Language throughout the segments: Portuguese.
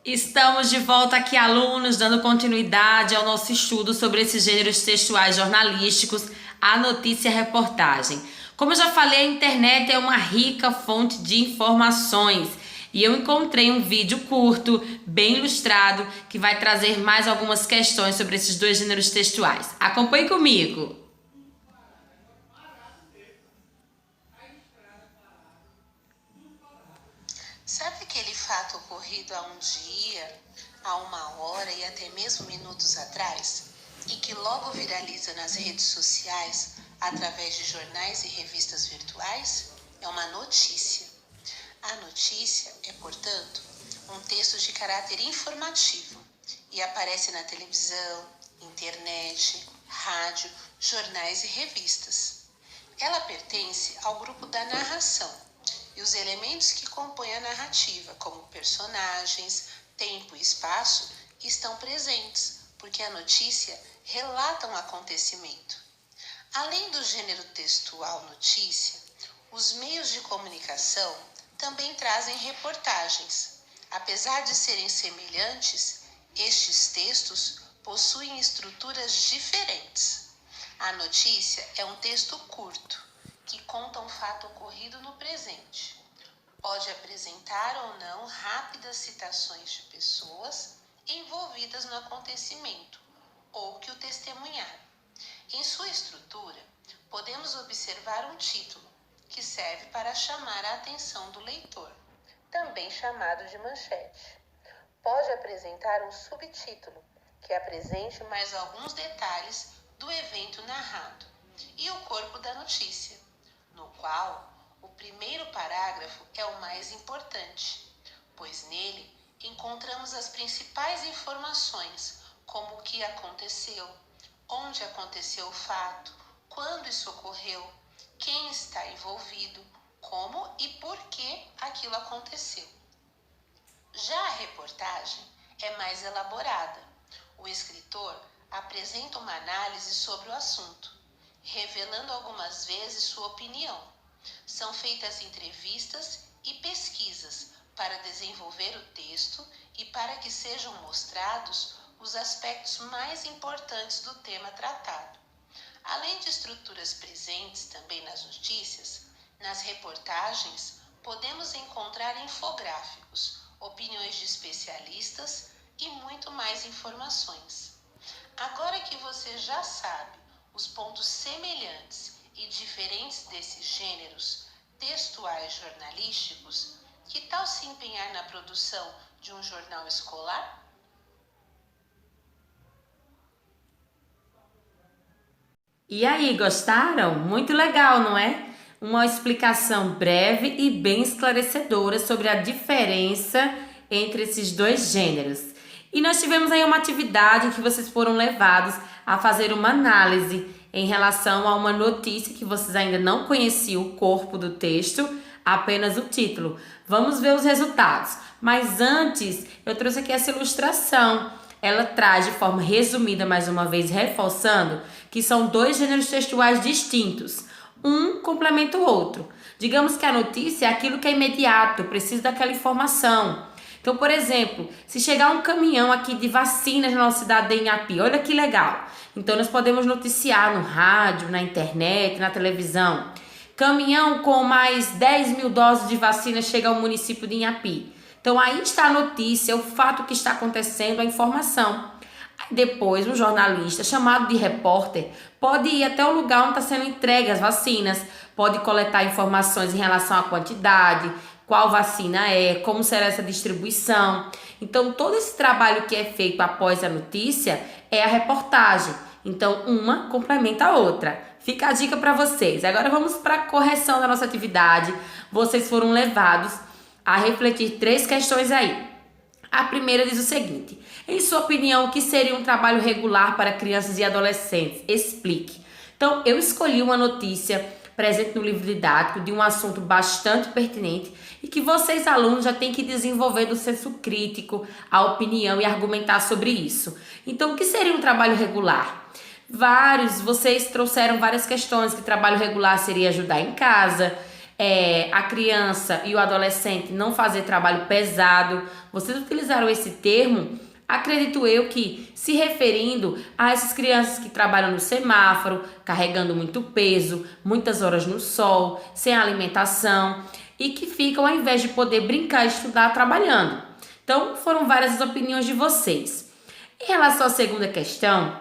Estamos de volta aqui, alunos, dando continuidade ao nosso estudo sobre esses gêneros textuais jornalísticos, a notícia e a reportagem. Como eu já falei, a internet é uma rica fonte de informações e eu encontrei um vídeo curto, bem ilustrado, que vai trazer mais algumas questões sobre esses dois gêneros textuais. Acompanhe comigo! Sabe aquele fato ocorrido há um dia, há uma hora e até mesmo minutos atrás, e que logo viraliza nas redes sociais através de jornais e revistas virtuais? É uma notícia. A notícia é, portanto, um texto de caráter informativo e aparece na televisão, internet, rádio, jornais e revistas. Ela pertence ao grupo da narração. E os elementos que compõem a narrativa, como personagens, tempo e espaço, estão presentes, porque a notícia relata um acontecimento. Além do gênero textual notícia, os meios de comunicação também trazem reportagens. Apesar de serem semelhantes, estes textos possuem estruturas diferentes. A notícia é um texto curto, que conta um fato ocorrido no presente. Pode apresentar ou não rápidas citações de pessoas envolvidas no acontecimento ou que o testemunharam. Em sua estrutura, podemos observar um título, que serve para chamar a atenção do leitor, também chamado de manchete. Pode apresentar um subtítulo, que apresente mais alguns detalhes do evento narrado, e o corpo da notícia, no qual o primeiro parágrafo é o mais importante, pois nele encontramos as principais informações, como o que aconteceu, onde aconteceu o fato, quando isso ocorreu, quem está envolvido, como e por que aquilo aconteceu. Já a reportagem é mais elaborada. O escritor apresenta uma análise sobre o assunto, revelando algumas vezes sua opinião. São feitas entrevistas e pesquisas para desenvolver o texto e para que sejam mostrados os aspectos mais importantes do tema tratado. Além de estruturas presentes também nas notícias, nas reportagens podemos encontrar infográficos, opiniões de especialistas e muito mais informações. Agora que você já sabe os pontos semelhantes e diferentes desses gêneros textuais jornalísticos, que tal se empenhar na produção de um jornal escolar? E aí, gostaram? Muito legal, não é? Uma explicação breve e bem esclarecedora sobre a diferença entre esses dois gêneros. E nós tivemos aí uma atividade em que vocês foram levados a fazer uma análise em relação a uma notícia que vocês ainda não conheciam o corpo do texto, apenas o título. Vamos ver os resultados. Mas antes, eu trouxe aqui essa ilustração. Ela traz de forma resumida, mais uma vez reforçando, que são dois gêneros textuais distintos. Um complementa o outro. Digamos que a notícia é aquilo que é imediato, precisa daquela informação. Então, por exemplo, se chegar um caminhão aqui de vacinas na nossa cidade de Inhapi, olha que legal. Então, nós podemos noticiar no rádio, na internet, na televisão. Caminhão com mais 10.000 doses de vacina chega ao município de Inhapi. Então, aí está a notícia, o fato que está acontecendo, a informação. Aí depois, um jornalista chamado de repórter pode ir até o lugar onde está sendo entregue as vacinas, pode coletar informações em relação à quantidade, qual vacina é, como será essa distribuição. Então, todo esse trabalho que é feito após a notícia é a reportagem. Então, uma complementa a outra. Fica a dica para vocês. Agora vamos para a correção da nossa atividade. Vocês foram levados a refletir 3 questões aí. A primeira diz o seguinte: em sua opinião, o que seria um trabalho regular para crianças e adolescentes? Explique. Então, eu escolhi uma notícia presente no livro didático de um assunto bastante pertinente e que vocês, alunos, já têm que desenvolver do senso crítico, a opinião e argumentar sobre isso. Então, o que seria um trabalho regular? Vocês trouxeram várias questões, que trabalho regular seria ajudar em casa, a criança e o adolescente não fazer trabalho pesado. Vocês utilizaram esse termo, acredito eu que se referindo a essas crianças que trabalham no semáforo, carregando muito peso, muitas horas no sol, sem alimentação e que ficam, ao invés de poder brincar e estudar, trabalhando. Então, foram várias as opiniões de vocês. Em relação à segunda questão,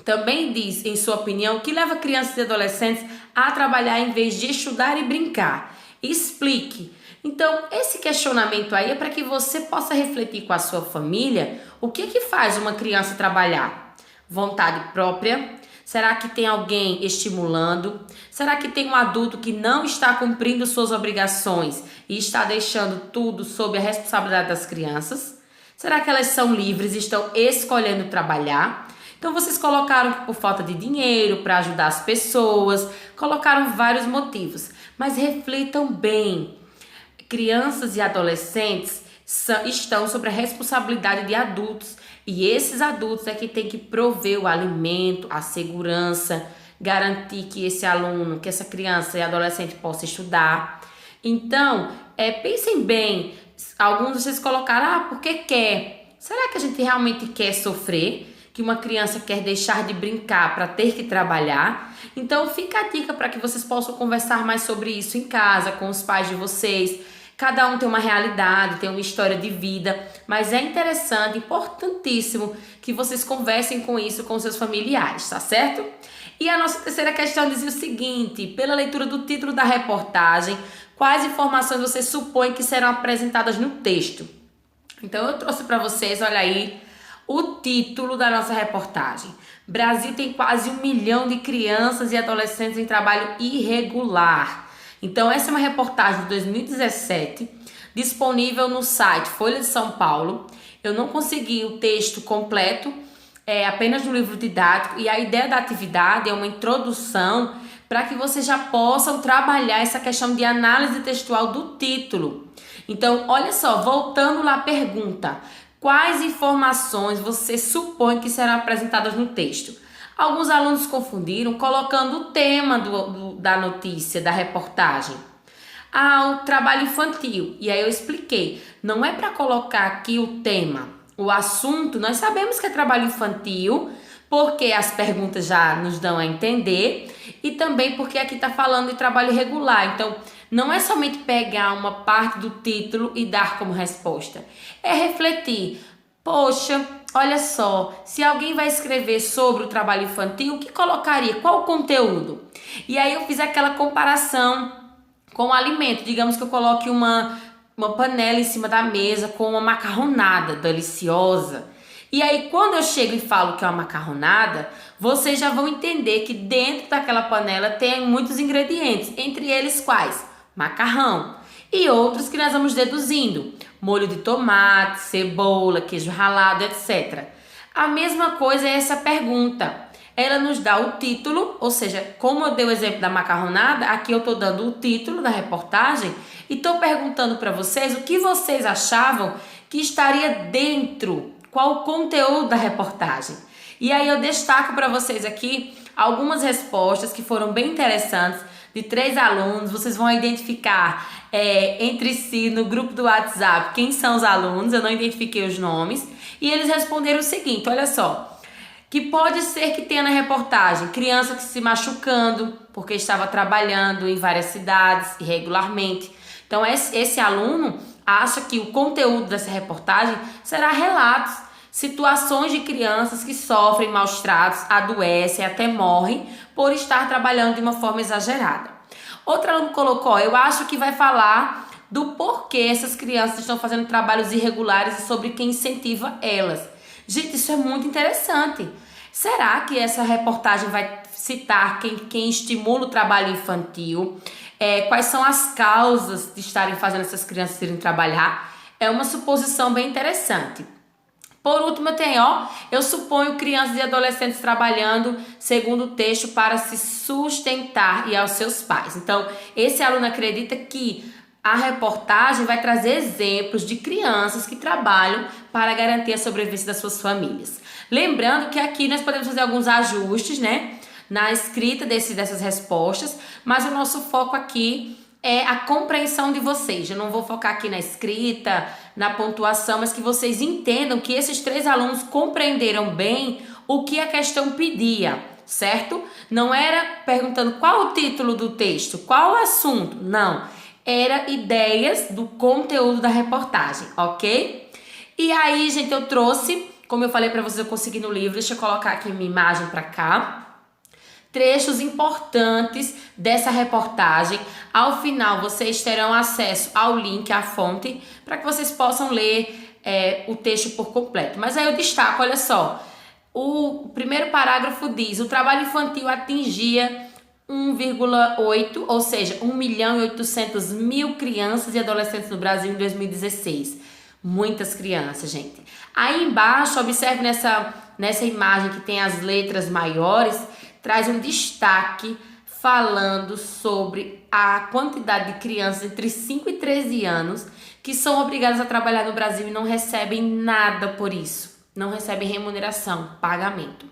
também diz, em sua opinião, o que leva crianças e adolescentes a trabalhar em vez de estudar e brincar. Explique. Então, esse questionamento aí é para que você possa refletir com a sua família o que faz uma criança trabalhar. Vontade própria? Será que tem alguém estimulando? Será que tem um adulto que não está cumprindo suas obrigações e está deixando tudo sob a responsabilidade das crianças? Será que elas são livres e estão escolhendo trabalhar? Então vocês colocaram que por falta de dinheiro, para ajudar as pessoas, colocaram vários motivos. Mas reflitam bem. Crianças e adolescentes estão sob a responsabilidade de adultos. E esses adultos é que tem que prover o alimento, a segurança, garantir que esse aluno, que essa criança e adolescente possa estudar. Então, pensem bem. Alguns de vocês colocaram, porque quer. Será que a gente realmente quer sofrer? Que uma criança quer deixar de brincar para ter que trabalhar? Então fica a dica para que vocês possam conversar mais sobre isso em casa, com os pais de vocês. Cada um tem uma realidade, tem uma história de vida, mas é interessante, importantíssimo que vocês conversem com isso com seus familiares, tá certo? E a nossa terceira questão dizia o seguinte: pela leitura do título da reportagem, quais informações você supõe que serão apresentadas no texto? Então eu trouxe para vocês, olha aí, o título da nossa reportagem. Brasil tem quase 1 milhão de crianças e adolescentes em trabalho irregular. Então essa é uma reportagem de 2017, disponível no site Folha de São Paulo. Eu não consegui o texto completo, apenas no livro didático, e a ideia da atividade é uma introdução para que vocês já possam trabalhar essa questão de análise textual do título. Então, olha só, voltando lá à pergunta: quais informações você supõe que serão apresentadas no texto? Alguns alunos confundiram colocando o tema da notícia, da reportagem. O trabalho infantil. E aí eu expliquei. Não é para colocar aqui o tema, o assunto. Nós sabemos que é trabalho infantil, porque as perguntas já nos dão a entender. E também porque aqui está falando de trabalho irregular. Então, não é somente pegar uma parte do título e dar como resposta. É refletir. Poxa, olha só, se alguém vai escrever sobre o trabalho infantil, o que colocaria? Qual o conteúdo? E aí eu fiz aquela comparação com o alimento. Digamos que eu coloque uma panela em cima da mesa com uma macarronada deliciosa. E aí quando eu chego e falo que é uma macarronada, vocês já vão entender que dentro daquela panela tem muitos ingredientes. Entre eles quais? Macarrão. E outros que nós vamos deduzindo: molho de tomate, cebola, queijo ralado, etc. A mesma coisa é essa pergunta. Ela nos dá o título, ou seja, como eu dei o exemplo da macarronada, aqui eu estou dando o título da reportagem e estou perguntando para vocês o que vocês achavam que estaria dentro, qual o conteúdo da reportagem. E aí eu destaco para vocês aqui algumas respostas que foram bem interessantes, de 3 alunos. Vocês vão identificar entre si no grupo do WhatsApp quem são os alunos. Eu não identifiquei os nomes. E eles responderam o seguinte, olha só: que pode ser que tenha na reportagem criança que se machucando porque estava trabalhando em várias cidades irregularmente. Então esse aluno acha que o conteúdo dessa reportagem será relatos, situações de crianças que sofrem maus tratos, adoecem, até morrem por estar trabalhando de uma forma exagerada. Outro aluno colocou: eu acho que vai falar do porquê essas crianças estão fazendo trabalhos irregulares e sobre quem incentiva elas. Gente, isso é muito interessante. Será que essa reportagem vai citar quem estimula o trabalho infantil? Quais são as causas de estarem fazendo essas crianças irem trabalhar? É uma suposição bem interessante. Por último, eu suponho crianças e adolescentes trabalhando, segundo o texto, para se sustentar e aos seus pais. Então, esse aluno acredita que a reportagem vai trazer exemplos de crianças que trabalham para garantir a sobrevivência das suas famílias. Lembrando que aqui nós podemos fazer alguns ajustes, né, na escrita dessas respostas, mas o nosso foco aqui é a compreensão de vocês. Eu não vou focar aqui na escrita, na pontuação, mas que vocês entendam que esses 3 alunos compreenderam bem o que a questão pedia, certo? Não era perguntando qual o título do texto, qual o assunto, não. Era ideias do conteúdo da reportagem, ok? E aí, gente, eu trouxe, como eu falei para vocês, eu consegui no livro, deixa eu colocar aqui minha imagem para cá. Trechos importantes dessa reportagem. Ao final, vocês terão acesso ao link, à fonte, para que vocês possam ler o texto por completo. Mas aí eu destaco, olha só, o primeiro parágrafo diz: o trabalho infantil atingia 1,8, ou seja, 1.800.000 crianças e adolescentes no Brasil em 2016. Muitas crianças, gente. Aí embaixo, observe nessa imagem que tem as letras maiores, traz um destaque falando sobre a quantidade de crianças entre 5 e 13 anos que são obrigadas a trabalhar no Brasil e não recebem nada por isso. Não recebem remuneração, pagamento.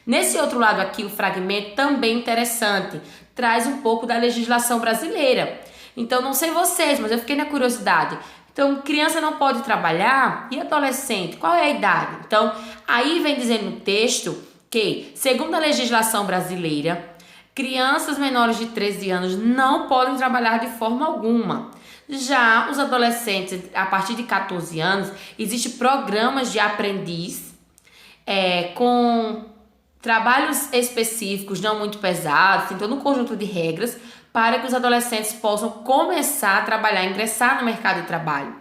Nesse outro lado aqui, o fragmento também interessante, traz um pouco da legislação brasileira. Então, não sei vocês, mas eu fiquei na curiosidade. Então, criança não pode trabalhar e adolescente, qual é a idade? Então, aí vem dizendo no texto que, segundo a legislação brasileira, crianças menores de 13 anos não podem trabalhar de forma alguma. Já os adolescentes, a partir de 14 anos, existem programas de aprendiz com trabalhos específicos, não muito pesados, tem todo um conjunto de regras para que os adolescentes possam começar a trabalhar, ingressar no mercado de trabalho.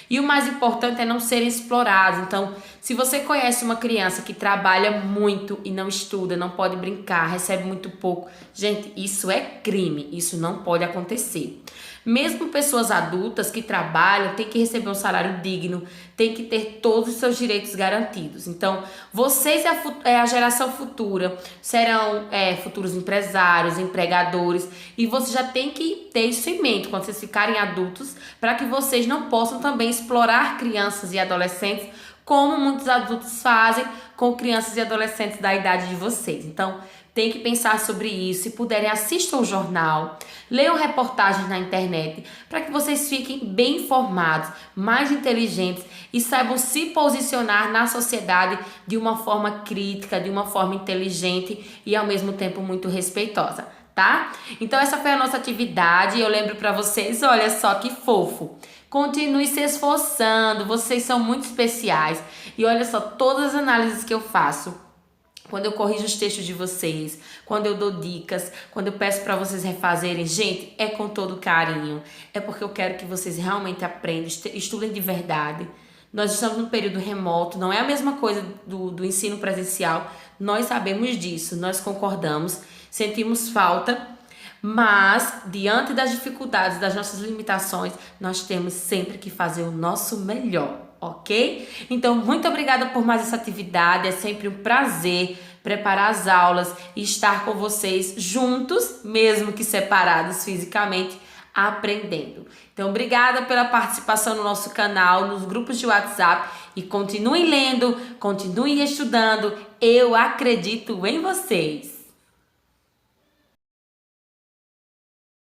E o mais importante é não serem explorados. Então, se você conhece uma criança que trabalha muito e não estuda, não pode brincar, recebe muito pouco, gente, isso é crime, isso não pode acontecer. Mesmo pessoas adultas que trabalham têm que receber um salário digno, têm que ter todos os seus direitos garantidos. Então, vocês é a geração futura, serão futuros empresários, empregadores, e você já tem que ter isso em mente quando vocês ficarem adultos, para que vocês não possam também explorar crianças e adolescentes, como muitos adultos fazem com crianças e adolescentes da idade de vocês. Então, tem que pensar sobre isso. Se puderem, assistam o jornal, leiam reportagens na internet, para que vocês fiquem bem informados, mais inteligentes e saibam se posicionar na sociedade de uma forma crítica, de uma forma inteligente e ao mesmo tempo muito respeitosa, tá? Então essa foi a nossa atividade. Eu lembro para vocês, olha só que fofo. Continue se esforçando, vocês são muito especiais. E olha só, todas as análises que eu faço, quando eu corrijo os textos de vocês, quando eu dou dicas, quando eu peço para vocês refazerem, gente, é com todo carinho. É porque eu quero que vocês realmente aprendam, estudem de verdade. Nós estamos num período remoto, não é a mesma coisa do ensino presencial. Nós sabemos disso, nós concordamos, sentimos falta, mas diante das dificuldades, das nossas limitações, nós temos sempre que fazer o nosso melhor. Ok? Então, muito obrigada por mais essa atividade. É sempre um prazer preparar as aulas e estar com vocês juntos, mesmo que separados fisicamente, aprendendo. Então, obrigada pela participação no nosso canal, nos grupos de WhatsApp e continuem lendo, continuem estudando. Eu acredito em vocês.